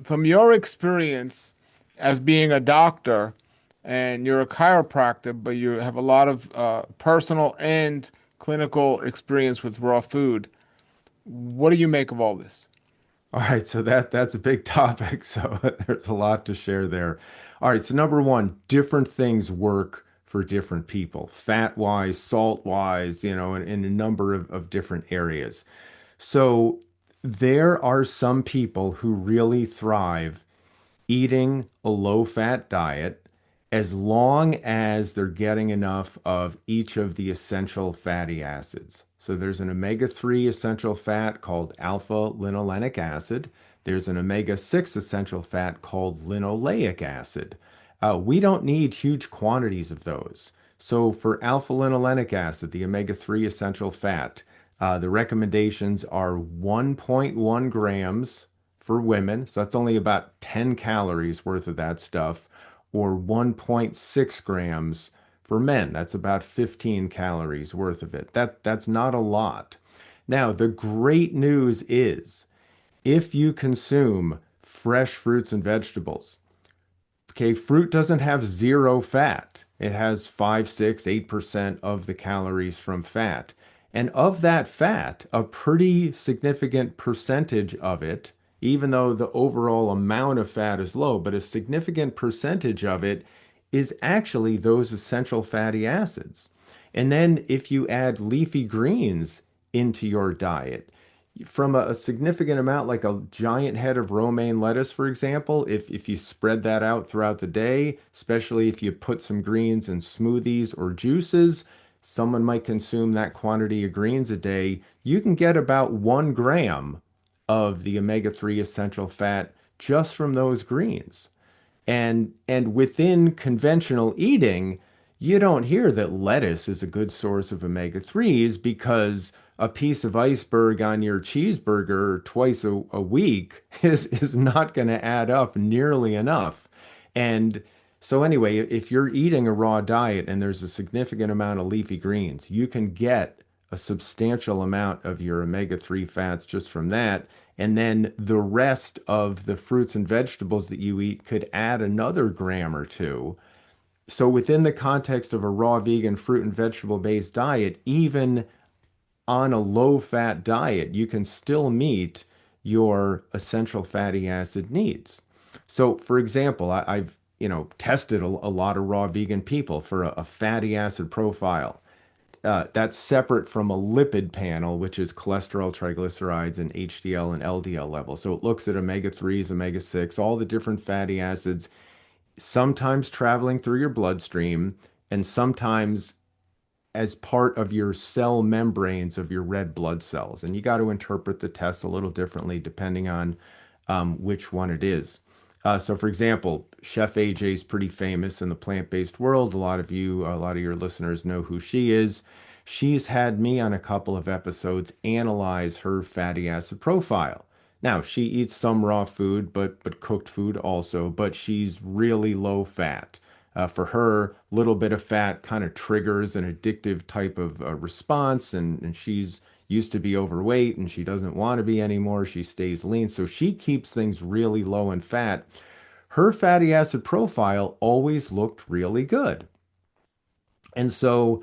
from your experience as being a doctor, and you're a chiropractor, but you have a lot of personal and clinical experience with raw food. What do you make of all this? All right, so that's a big topic, so there's a lot to share there. All right, so number one, different things work for different people, fat wise, salt wise, in a number of different areas. So there are some people who really thrive eating a low fat diet as long as they're getting enough of each of the essential fatty acids. So there's an omega-3 essential fat called alpha linolenic acid. There's an omega-6 essential fat called linoleic acid. We don't need huge quantities of those. So for alpha linolenic acid, the omega-3 essential fat, the recommendations are 1.1 grams for women. So that's only about 10 calories worth of that stuff, or 1.6 grams for men. That's about 15 calories worth of it. That's not a lot. Now, the great news is if you consume fresh fruits and vegetables, okay, fruit doesn't have zero fat. It has 5, 6, 8% of the calories from fat. And of that fat, a pretty significant percentage of it, even though the overall amount of fat is low, but a significant percentage of it is actually those essential fatty acids. And then if you add leafy greens into your diet, from a significant amount, like a giant head of romaine lettuce, for example, if you spread that out throughout the day, especially if you put some greens in smoothies or juices, someone might consume that quantity of greens a day. You can get about 1 gram of the omega-3 essential fat just from those greens. And within conventional eating, you don't hear that lettuce is a good source of omega-3s because a piece of iceberg on your cheeseburger twice a week is not going to add up nearly enough. And so anyway, if you're eating a raw diet and there's a significant amount of leafy greens, you can get a substantial amount of your omega-3 fats just from that. And then the rest of the fruits and vegetables that you eat could add another gram or two. So within the context of a raw vegan fruit and vegetable based diet, even on a low fat diet, you can still meet your essential fatty acid needs. So for example, I've tested a lot of raw vegan people for a fatty acid profile. That's separate from a lipid panel, which is cholesterol, triglycerides, and HDL and LDL levels. So it looks at omega-3s, omega-6, all the different fatty acids, sometimes traveling through your bloodstream and sometimes as part of your cell membranes of your red blood cells. And you got to interpret the tests a little differently depending on which one it is. So, for example, Chef AJ is pretty famous in the plant-based world. A lot of your listeners know who she is. She's had me on a couple of episodes analyze her fatty acid profile. Now, she eats some raw food, but cooked food also, but she's really low fat. For her, little bit of fat kind of triggers an addictive type of response, and she's used to be overweight and she doesn't want to be anymore. She stays lean, so she keeps things really low in fat. Her fatty acid profile always looked really good. And so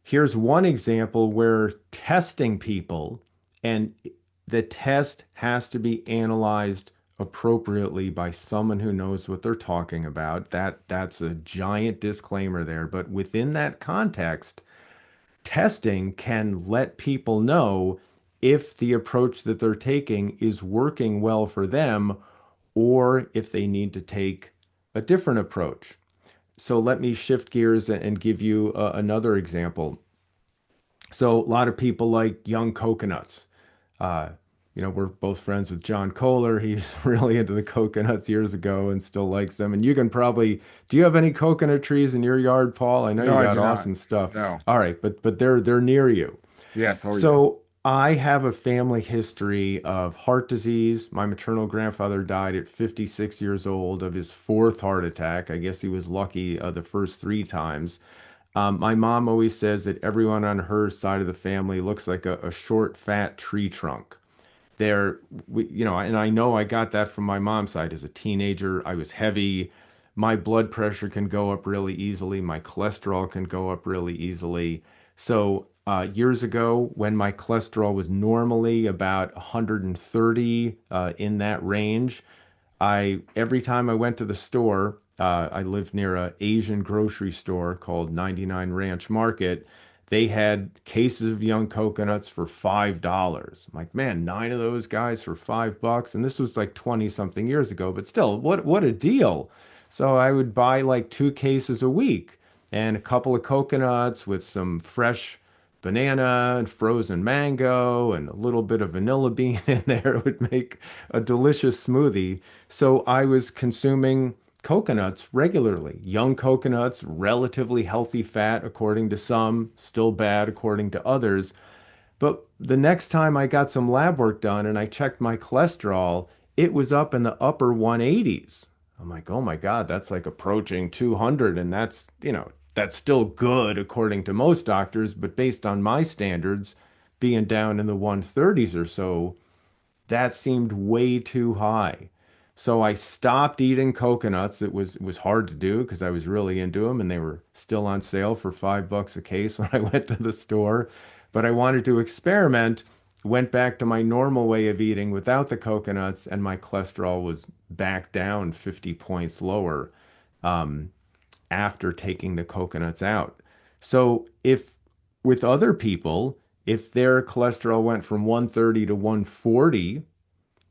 here's one example where testing people, and the test has to be analyzed appropriately by someone who knows what they're talking about. That's a giant disclaimer there, but within that context, testing can let people know if the approach that they're taking is working well for them or if they need to take a different approach. So let me shift gears and give you another example. So a lot of people like young coconuts. Uh, we're both friends with John Kohler. He's really into the coconuts years ago and still likes them. And you can probably, do you have any coconut trees in your yard, Paul? I know No, you I got do not. awesome stuff. No. All right, but they're near you. Yes. Oh, yeah. So I have a family history of heart disease. My maternal grandfather died at 56 years old of his fourth heart attack. I guess he was lucky the first three times. My mom always says that everyone on her side of the family looks like a short, fat tree trunk. They're, and I know I got that from my mom's side. As a teenager, I was heavy. My blood pressure can go up really easily. My cholesterol can go up really easily. So, years ago, when my cholesterol was normally about 130, in that range, every time I went to the store, I lived near a Asian grocery store called 99 Ranch Market. They had cases of young coconuts for $5. I'm like, man, nine of those guys for $5. And this was like 20 something years ago, but still, what a deal. So I would buy like two cases a week and a couple of coconuts with some fresh banana and frozen mango and a little bit of vanilla bean in there. It would make a delicious smoothie. So I was consuming coconuts regularly. Young coconuts, relatively healthy fat according to some, still bad according to others. But the next time I got some lab work done and I checked my cholesterol, it was up in the upper 180s. I'm like, oh my God, that's like approaching 200. And that's still good according to most doctors. But based on my standards, being down in the 130s or so, that seemed way too high. So I stopped eating coconuts. It was hard to do because I was really into them and they were still on sale for $5 a case when I went to the store. But I wanted to experiment, went back to my normal way of eating without the coconuts, and my cholesterol was back down 50 points lower after taking the coconuts out. So if with other people, if their cholesterol went from 130 to 140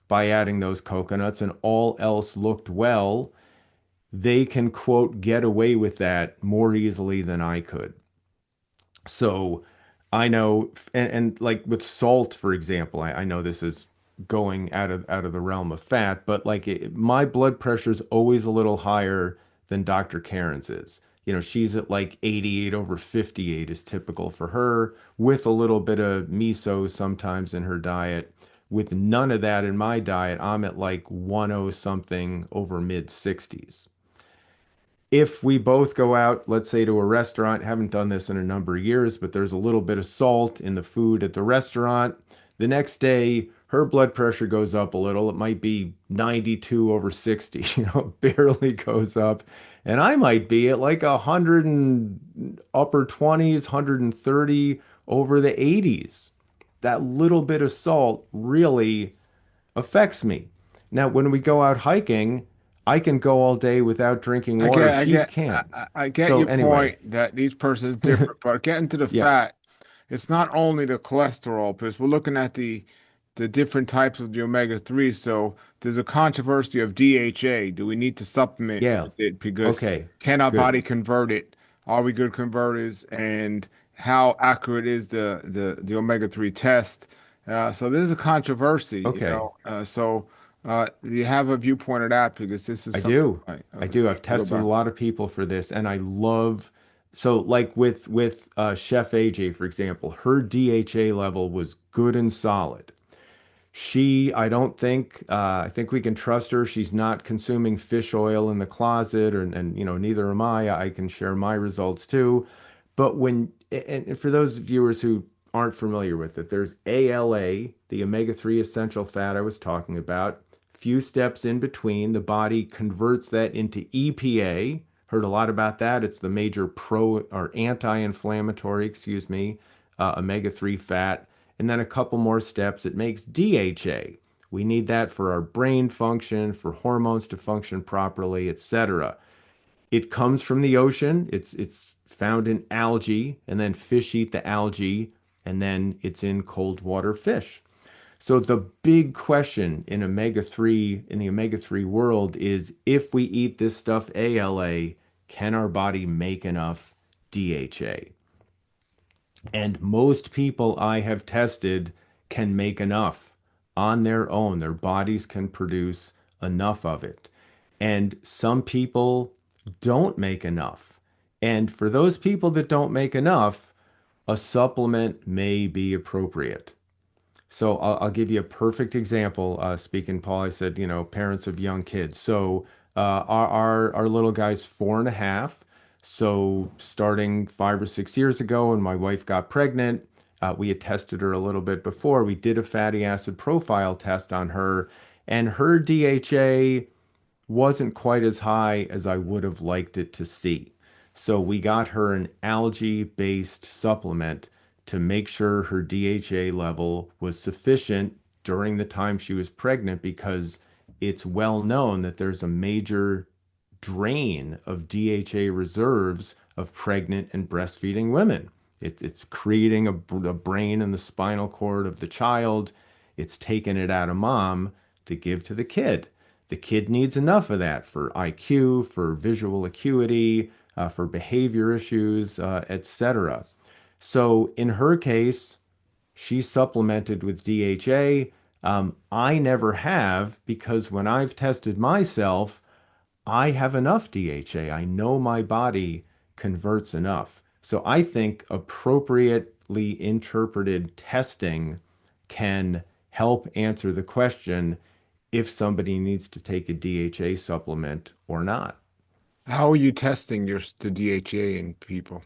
by adding those coconuts and all else looked well, they can, quote, get away with that more easily than I could. So I know, and like with salt, for example, I know this is going out of the realm of fat, but like my blood pressure is always a little higher than Dr. Karen's is. She's at like 88 over 58 is typical for her, with a little bit of miso sometimes in her diet. With none of that in my diet, I'm at like 10 something over mid 60s. If we both go out, let's say to a restaurant, haven't done this in a number of years, but there's a little bit of salt in the food at the restaurant. The next day, her blood pressure goes up a little. It might be 92 over 60, barely goes up. And I might be at like 100 and upper 20s, 130 over the 80s. That little bit of salt really affects me. Now, when we go out hiking, I can go all day without drinking I water. get, I She get, I, can't. I I get So your anyway, point that each person is different, but getting to the yeah, fat, it's not only the cholesterol, because we're looking at the different types of the omega-3. So there's a controversy of DHA. Do we need to supplement yeah. with it? Because Okay, can our good. body convert it? Are we good converters? And how accurate is the omega-3 test? So this is a controversy, Okay, you have a viewpoint of that because this is I something do. I do. I've go tested a back. lot of people for this, and I love. So, like with Chef AJ, for example, her DHA level was good and solid. I think we can trust her. She's not consuming fish oil in the closet, and neither am I. I can share my results too. But and for those viewers who aren't familiar with it, there's ALA, the omega-3 essential fat I was talking about. Few steps in between, the body converts that into EPA. Heard a lot about that. It's the major pro or anti-inflammatory, excuse me, omega-3 fat. And then a couple more steps, it makes DHA. We need that for our brain function, for hormones to function properly, etc. It comes from the ocean. It's found in algae, and then fish eat the algae, and then it's in cold water fish. So the big question in the omega-3 world is if we eat this stuff ALA, can our body make enough DHA? And most people I have tested can make enough on their own. Their bodies can produce enough of it. And some people don't make enough. And for those people that don't make enough, a supplement may be appropriate. So I'll give you a perfect example. Speaking, Paul, I said, parents of young kids. So our little guy's 4.5. So starting 5 or 6 years ago, when my wife got pregnant, We had tested her a little bit before. We did a fatty acid profile test on her, and her DHA wasn't quite as high as I would have liked it to see. So we got her an algae-based supplement to make sure her DHA level was sufficient during the time she was pregnant because it's well known that there's a major drain of DHA reserves of pregnant and breastfeeding women. It's creating a brain in the spinal cord of the child. It's taking it out of mom to give to the kid. The kid needs enough of that for IQ, for visual acuity, for behavior issues, etc. So in her case, she supplemented with DHA. I never have because when I've tested myself, I have enough DHA. I know my body converts enough. So I think appropriately interpreted testing can help answer the question if somebody needs to take a DHA supplement or not. How are you testing the DHA in people?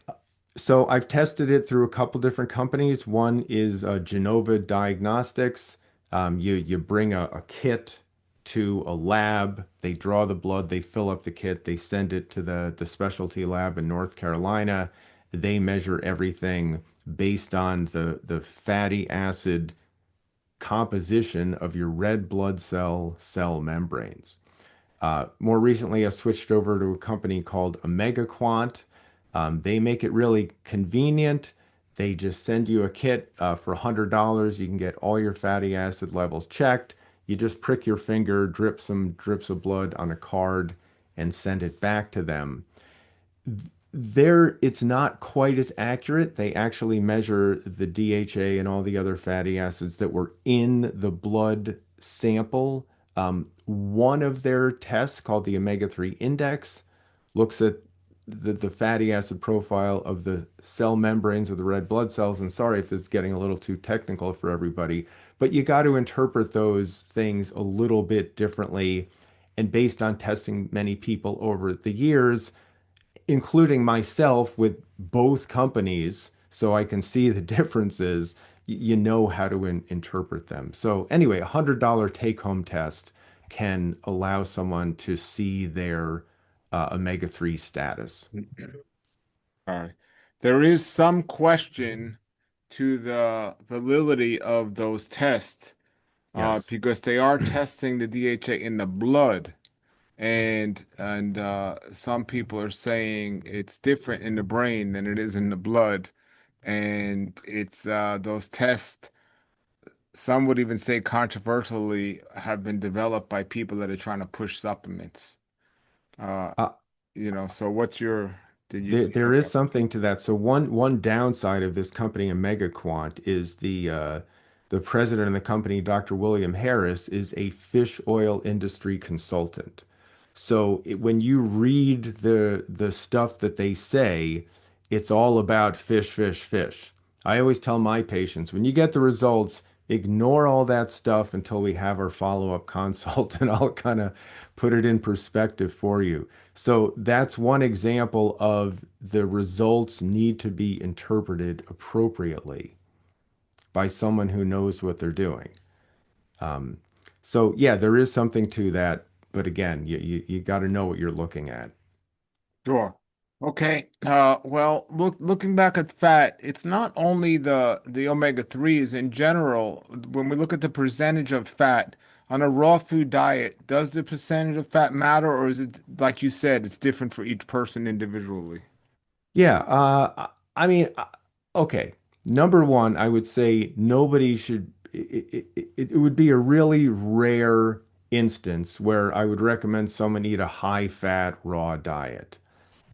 So I've tested it through a couple different companies. One is Genova Diagnostics. You bring a kit to a lab, they draw the blood, they fill up the kit, they send it to the specialty lab in North Carolina. They measure everything based on the fatty acid composition of your red blood cell membranes. More recently, I switched over to a company called Omega Quant. They make it really convenient. They just send you a kit for $100. You can get all your fatty acid levels checked. You just prick your finger, drip some drips of blood on a card, and send it back to them. There, it's not quite as accurate. They actually measure the DHA and all the other fatty acids that were in the blood sample. One of their tests, called the omega-3 index, looks at the fatty acid profile of the cell membranes of the red blood cells. And sorry if this is getting a little too technical for everybody, but you got to interpret those things a little bit differently. And based on testing many people over the years, including myself with both companies, so I can see the differences, you know how to interpret them. So anyway, $100 take-home test can allow someone to see their omega-3 status. All right. There is some question to the validity of those tests, Yes. because they are testing the DHA in the blood, and some people are saying it's different in the brain than it is in the blood, and it's those tests. Some would even say controversially have been developed by people that are trying to push supplements. Uh, Uh, so what's your, do you there have is that? something to that. So one downside of this company, OmegaQuant, is the president of the company, Dr. William Harris, is a fish oil industry consultant. So when you read the stuff that they say, it's all about fish, fish, fish. I always tell my patients, when you get the results, ignore all that stuff until we have our follow-up consult, and I'll kind of put it in perspective for you. So that's one example of the results need to be interpreted appropriately by someone who knows what they're doing. Um, so yeah, there is something to that, but again, you got to know what you're looking at. Sure. Okay. Well, looking back at fat, it's not only the omega 3s in general. When we look at the percentage of fat on a raw food diet, does the percentage of fat matter, or is it like you said, it's different for each person individually? Yeah, I mean, okay. Number one, I would say nobody should. It would be a really rare instance where I would recommend someone eat a high-fat raw diet.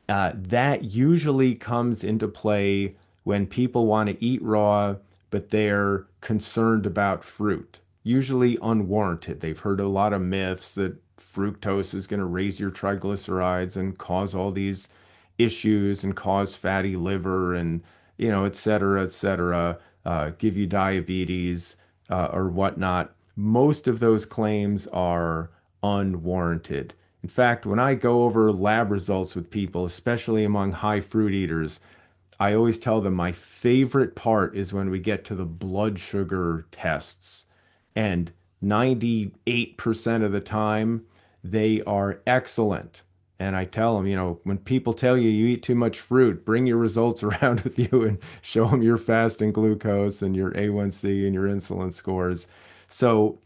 That usually comes into play when people want to eat raw, but they're concerned about fruit, usually unwarranted. They've heard a lot of myths that fructose is going to raise your triglycerides and cause all these issues and cause fatty liver and, et cetera, give you diabetes or whatnot. Most of those claims are unwarranted. In fact, when I go over lab results with people, especially among high fruit eaters, I always tell them my favorite part is when we get to the blood sugar tests. And 98% of the time, they are excellent. And I tell them, when people tell you you eat too much fruit, bring your results around with you and show them your fasting glucose and your A1C and your insulin scores. So,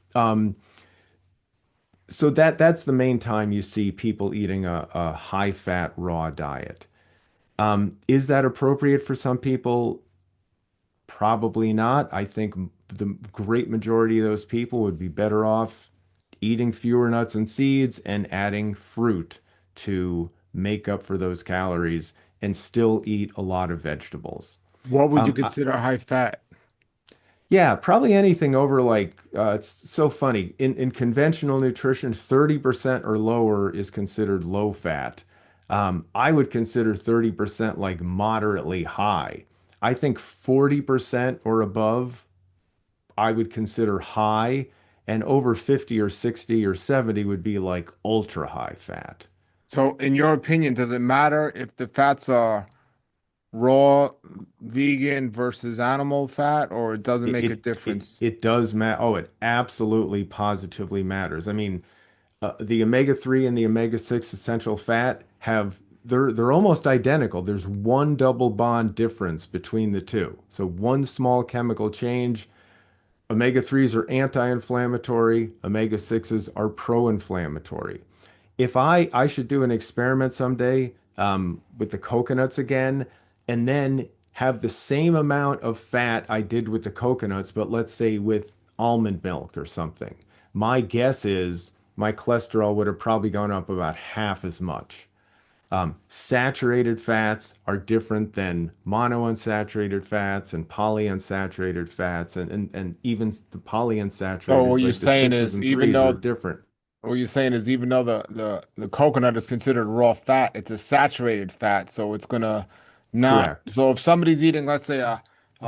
that's the main time you see people eating a high fat raw diet. Is that appropriate for some people? Probably not. I think the great majority of those people would be better off eating fewer nuts and seeds and adding fruit to make up for those calories and still eat a lot of vegetables. What would you Um, I- consider high fat? yeah, probably anything over like it's so funny. In conventional nutrition, 30% or lower is considered low fat. I would consider 30% like moderately high. I think 40% or above I would consider high, and over 50 or 60 or 70 would be like ultra high fat. So, in your opinion, does it matter if the fats are raw, vegan versus animal fat, or it doesn't It make a it it, difference? it does matter. Oh, it absolutely positively matters. I mean, the omega-3 and the omega-6 essential fat have they're almost identical. There's one double bond difference between the two. So one small chemical change. Omega-3s are anti-inflammatory, omega-6s are pro-inflammatory. If I should do an experiment someday with the coconuts again, and then have the same amount of fat I did with the coconuts, but let's say with almond milk or something. My guess is my cholesterol would have probably gone up about half as much. Saturated fats are different than monounsaturated fats and polyunsaturated fats, and even the So, what polyunsaturated, you're like the saying sixes is, and even threes, are though different. the coconut is considered raw fat, it's a saturated fat, so it's gonna not. Correct. So if somebody's eating, let's say, a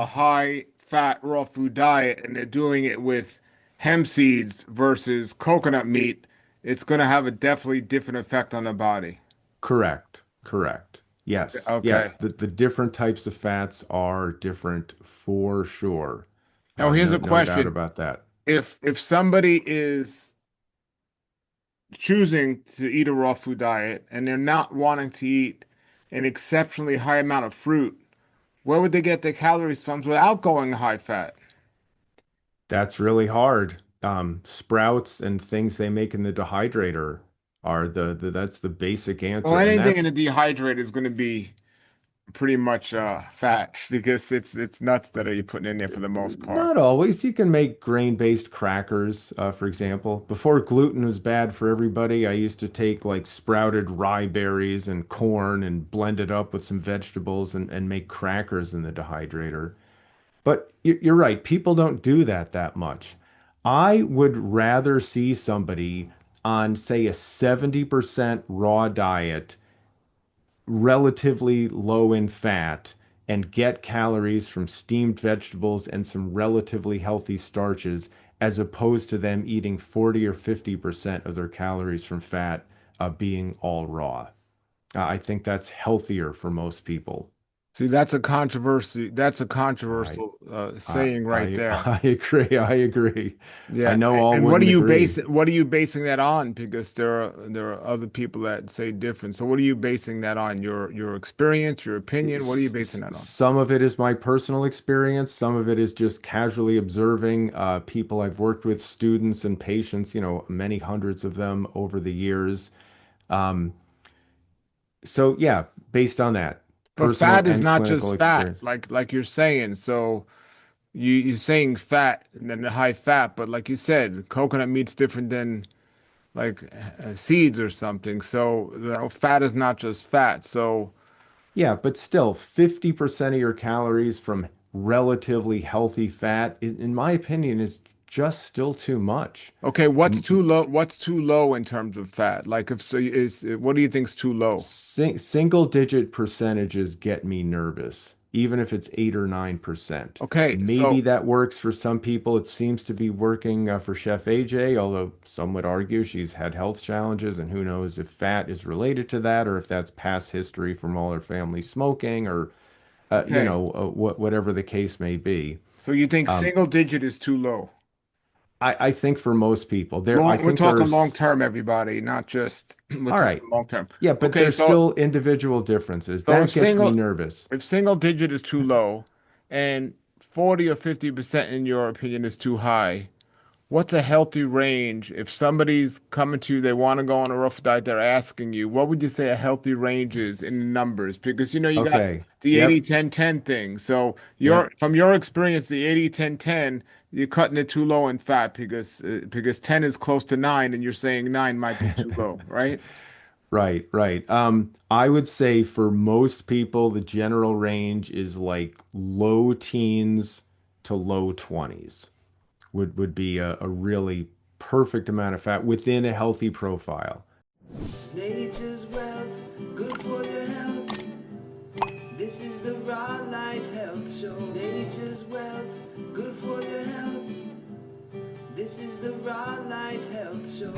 high fat raw food diet and they're doing it with hemp seeds versus coconut meat, it's gonna have a definitely different effect on the body. Correct. Correct. Yes. Okay. Yes. The different types of fats are different for sure. Now here's No, a no doubt question. about that. If somebody is choosing to eat a raw food diet and they're not wanting to eat an exceptionally high amount of fruit, where would they get their calories from without going high fat? That's really hard. Sprouts and things they make in the dehydrator are that's the basic Well, answer. And anything in that's a dehydrate is going to be pretty much fat because it's nuts that are you putting in there for the most part. not always. You can make grain-based crackers, for example. Before gluten was bad for everybody, I used to take like sprouted rye berries and corn and blend it up with some vegetables and make crackers in the dehydrator. But you're right, people don't do that much. I would rather see somebody on, say, a 70% raw diet, relatively low in fat, and get calories from steamed vegetables and some relatively healthy starches, as opposed to them eating 40 or 50% of their calories from fat, being all raw. I think that's healthier for most people. See, that's a controversy. That's a I controversial saying right there. I agree. I agree. I Yeah, know all and what are wouldn't you agree. basing that on? Because there are other people that say different. So what are you basing that on? Your experience, your opinion? What are you basing that on? Some of it is my personal experience. Some of it is just casually observing people I've worked with, students and patients, many hundreds of them over the years. Um, so yeah, based on that, But personal fat is and not clinical just fat, experience. like you're saying. So you're saying fat and then the high fat, but like you said, coconut meat's different than like seeds or something. So fat is not just fat. So Yeah, but still, 50% of your calories from relatively healthy fat, in my opinion, is just still too much. okay, what's too M- low? What's too low in terms of fat? Like if so is what do you think's too low? Single digit percentages get me nervous, even if it's 8 or 9%. Okay, Maybe so that works for some people. It seems to be working for Chef AJ, although some would argue she's had health challenges, and who knows if fat is related to that or if that's past history from all her family smoking or Okay. whatever the case may be. So you think Um, single digit is too low? I think for most people, I Long, we're think talking long there's, term, everybody, not just we're all right. talking long term. Yeah, but Okay, there's so still individual differences. so That gets me nervous. if single digit is too low and 40 or 50% in your opinion is too high, what's a healthy range? If somebody's coming to you, they want to go on a rough diet, they're asking you, what would you say a healthy range is in numbers? Because you got Okay. the 80 Yep. 10 10 thing. So Yep. from your experience, the 80 10 10, you're cutting it too low in fat because 10 is close to 9 and you're saying 9 might be too low, right? Right, right. I would say for most people, the general range is like low teens to low 20s would be a really perfect amount of fat within a healthy profile. Nature's wealth, good for your health. This is the Raw Life Health Show. Nature's wealth, good for your health. This is the Raw Life Health Show.